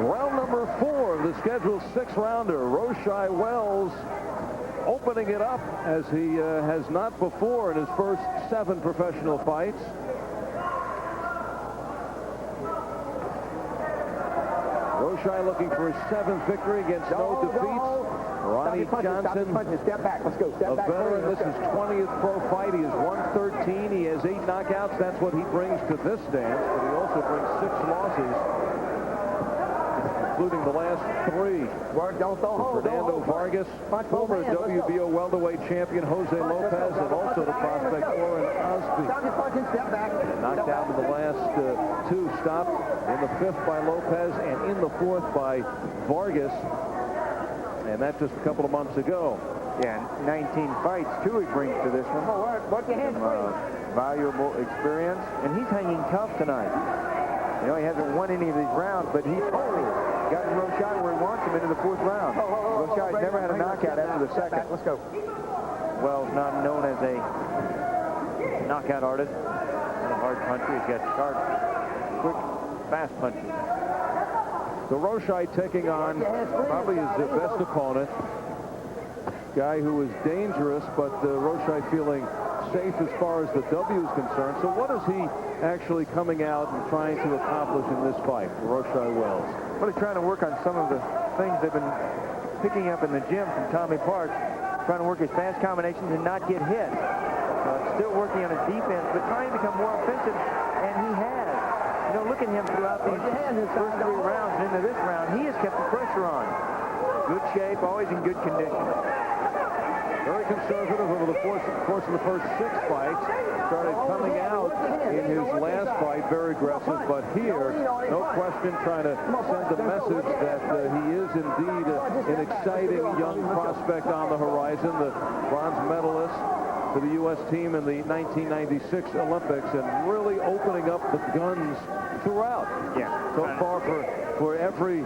Round number 4 of the scheduled 6-rounder. Roshii Wells opening it up as he has not before in his first 7 professional fights. Roshii looking for his 7th victory against no defeats. Ronnie Johnson, step back. Let's go. A veteran. This is 20th pro fight. He has won 13. He has 8 knockouts. That's what he brings to this dance. But he also brings 6 losses, including the last 3. Fernando Vargas, former WBO welterweight champion Jose Lopez, and also the prospect Oren Osby. Knocked out in the last 2, stopped in the 5th by Lopez and in the 4th by Vargas. And that's just a couple of months ago. Yeah, 19 fights, too, he brings to this one. Valuable experience. And he's hanging tough tonight. You know, he hasn't won any of these rounds, but he's gotten Roshii where he wants him into the 4th round. Roshii's never had a knockout after the 2nd. Let's go. Wells not known as a knockout artist. Not a hard puncher. He's got sharp, quick, fast punches. So Roshii taking on probably his best opponent. Guy who is dangerous, but Roshii feeling safe as far as the W is concerned. So what is he actually coming out and trying to accomplish in this fight for Roshii Wells? Well, he's trying to work on some of the things they've been picking up in the gym from Tommy Parks. Trying to work his fast combinations and not get hit. Still working on his defense, but trying to become more offensive, and he has. You know, look at him throughout these first 3 rounds into this round. He has kept the pressure on. Good shape, always in good condition. Very conservative over the course of the first 6 fights. Started coming out in his last fight very aggressive, but here, no question, trying to send a message that he is indeed an exciting young prospect on the horizon, the bronze medalist for the U.S. team in the 1996 Olympics, and really opening up the guns throughout. Yeah. So far for every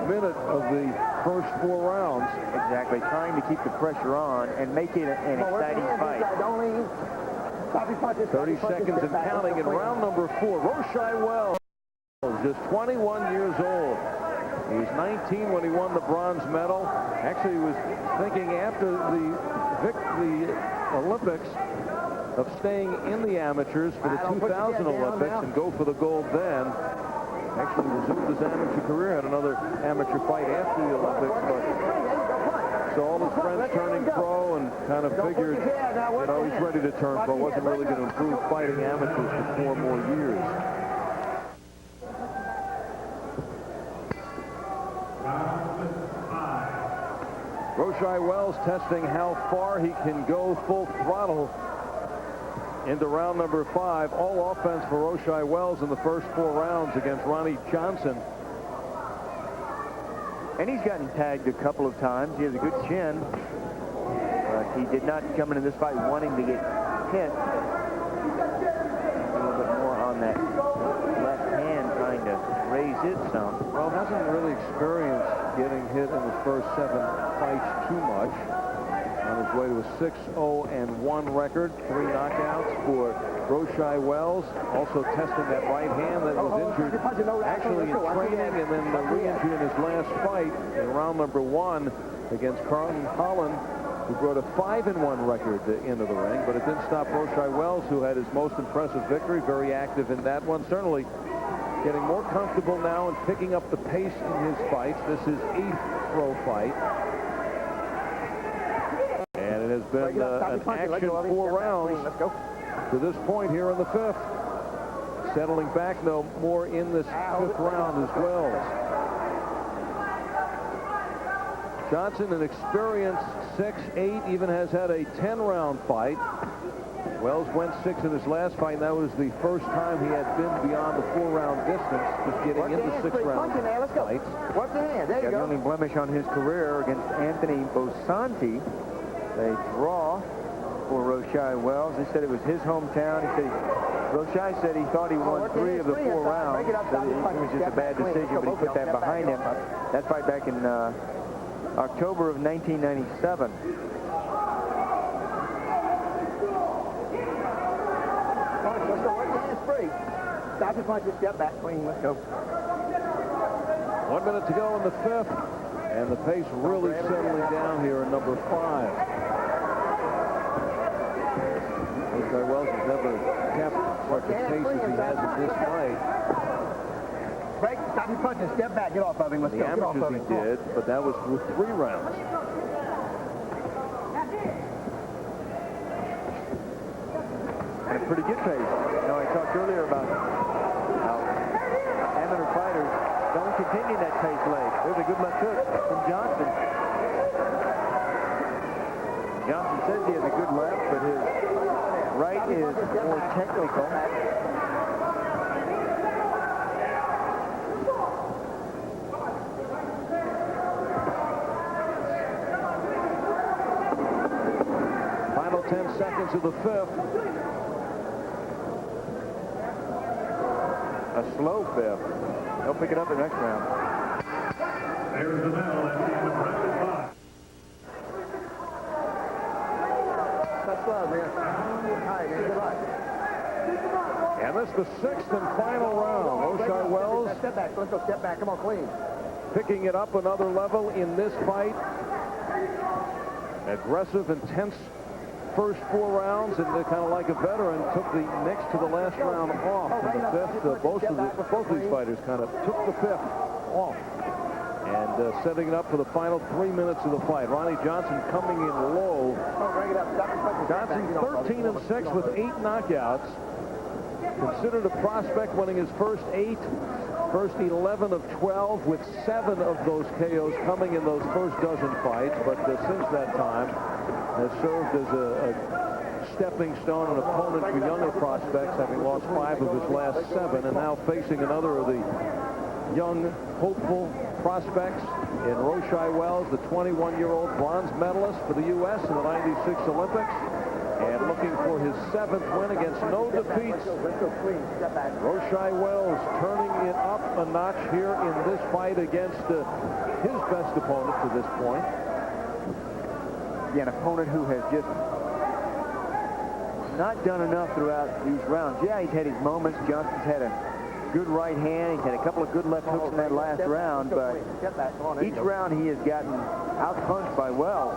minute of the first 4 rounds. Exactly. Trying to keep the pressure on and make it an exciting fight. 30 seconds and counting in round number 4. Roshii Wells, just 21 years old. He was 19 when he won the bronze medal. Actually, he was thinking after the Olympics of staying in the amateurs for the 2000 Olympics and go for the gold then. Actually resumed his amateur career, had another amateur fight after the Olympics, but saw all his friends turning pro and kind of figured, you know, he's ready to turn pro. Wasn't really going to improve fighting amateurs for 4 more years. Roshii Wells testing how far he can go full throttle into round number 5. All offense for Roshii Wells in the first 4 rounds against Ronnie Johnson. And he's gotten tagged a couple of times. He has a good chin. But he did not come into this fight wanting to get hit. A little bit more on that left hand, trying to raise it some. Well, hasn't really experienced getting hit in his first 7 fights too much. On his way to a 6-0-1 record, 3 knockouts for Roshii Wells. Also testing that right hand that was injured actually in training and then re-injured in his last fight in round number 1 against Carlton Holland, who brought a 5-1 record into the ring. But it didn't stop Roshii Wells, who had his most impressive victory, very active in that one. Certainly getting more comfortable now and picking up the pace in his fights. This is 8th pro fight. And it has been an action 4 rounds to this point here in the 5th. Settling back, though, more in this 5th round as well. Johnson, an experienced 6'8", even has had a 10-round fight. Wells went 6 in his last fight, and that was the first time he had been beyond the 4-round distance, just getting into 6-round fights. What's the hand? There you Got go. the only blemish on his career against Anthony Bosanti. A draw for Roshii Wells. He said it was his hometown. He said Roshii said he thought he won 3 of the 4 rounds. So it was just a bad decision, but he put that behind him. That fight back in October of 1997. Hands free. Stop your punches, step back, clean, let's go. 1 minute to go in the fifth, and the pace really settling down here in number 5. Roshii Wells has never kept such a pace as he has in this fight. Break, stop your punches, step back, get off of him, let's The go. Get off amateurs of he him. did, but that was with 3 rounds. And a pretty good pace. You know, I talked earlier about how amateur fighters don't continue that pace late. There's a good left hook from Johnson. Johnson says he has a good left, but his right is more technical. Final 10 seconds of the fifth. A slow fifth. They'll pick it up in the next round. There's the bell at the end of round 5. That's slow, man. All right, man, good luck. And this is the 6th and final round. Roshii Wells Step back, let's go, step back, come on, clean. picking it up another level in this fight. Aggressive, intense first 4 rounds, and kind of like a veteran, took the next to the last round off in the fifth. Both of these fighters kind of took the fifth off. And setting it up for the final 3 minutes of the fight. Ronnie Johnson coming in low. Johnson 13 and 6 with 8 knockouts. Considered a prospect, winning his first 8, first 11 of 12, with 7 of those KOs coming in those first dozen fights. But since that time, has served as a stepping stone, an opponent for younger prospects, having lost 5 of his last 7, and now facing another of the young, hopeful prospects in Roshii Wells, the 21-year-old bronze medalist for the U.S. in the '96 Olympics, and looking for his 7th win against no defeats. Roshii Wells turning it up a notch here in this fight against his best opponent to this point. Yeah, an opponent who has just not done enough throughout these rounds. Yeah, he's had his moments. Johnson's had a good right hand. He's had a couple of good left hooks in that last round, but each round he has gotten out-punched by Wells.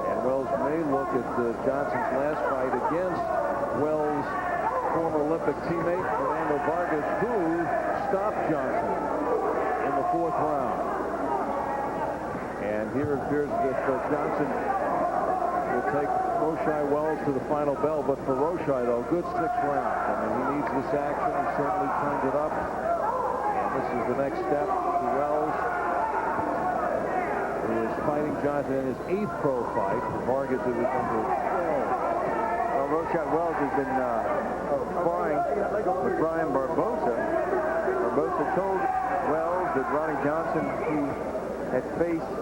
And Wells may look at Johnson's last fight against Wells' former Olympic teammate, Fernando Vargas, who stopped Johnson in the 4th round. And here it appears as if Johnson will take Roshii Wells to the final bell. But for Roshii, though, good 6 rounds. I mean, he needs this action. He certainly turned it up. And this is the next step to Wells, who is fighting Johnson in his 8th pro fight. For Vargas, it was number 12. Well, Roshii Wells has been sparring with Brian Barbosa. Barbosa told Wells that Ronnie Johnson, who had faced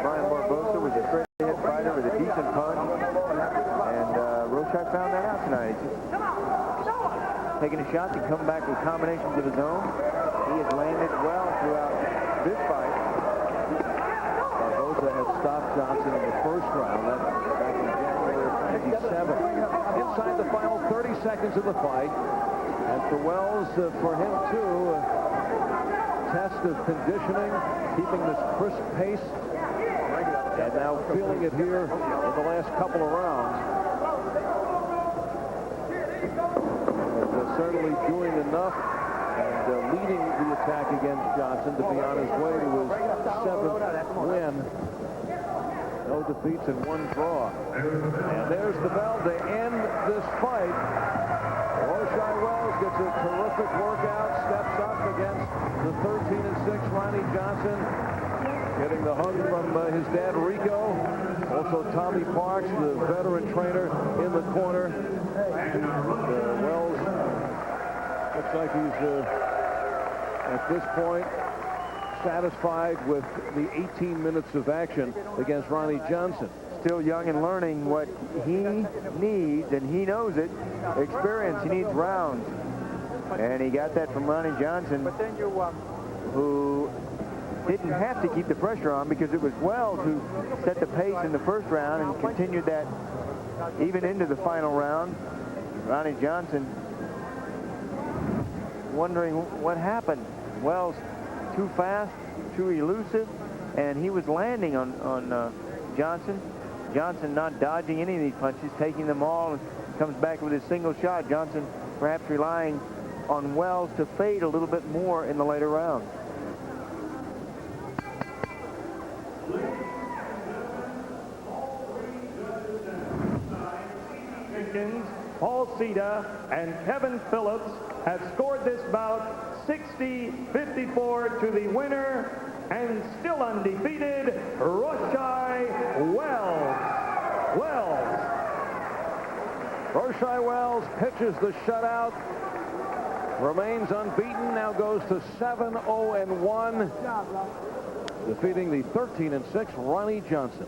Brian Barbosa, was a straight-ahead fighter with a decent punch. And Roshii found that out tonight. He's just taking a shot to come back with combinations of his own. He has landed well throughout this fight. Barbosa had stopped Johnson in the 1st round. That back in January of '97. Inside the final 30 seconds of the fight. And for Wells, for him too, test of conditioning, keeping this crisp pace, and now feeling it here in the last couple of rounds. But certainly doing enough and leading the attack against Johnson to be on his way to his 7th win. No defeats and 1 draw. And there's the bell to end this fight. Roshii Wells gets a terrific workout, steps up against the 13 and 6 Ronnie Johnson, getting the hug from his dad Rico, also Tommy Parks, the veteran trainer, in the corner. Wells looks like he's at this point satisfied with the 18 minutes of action against Ronnie Johnson. Still young and learning what he needs, and he knows it. Experience. He needs rounds. And he got that from Ronnie Johnson, who didn't have to keep the pressure on because it was Wells who set the pace in the 1st round and continued that even into the final round. Ronnie Johnson wondering what happened. Wells too fast, too elusive, and he was landing on Johnson. Johnson not dodging any of these punches, taking them all, and comes back with his single shot. Johnson perhaps relying on Wells to fade a little bit more in the later rounds. Paul Ceda and Kevin Phillips have scored this bout 60-54 to the winner and still undefeated, Roshii Wells. Roshii Wells pitches the shutout, remains unbeaten, now goes to 7-0-1, defeating the 13-6 Ronnie Johnson.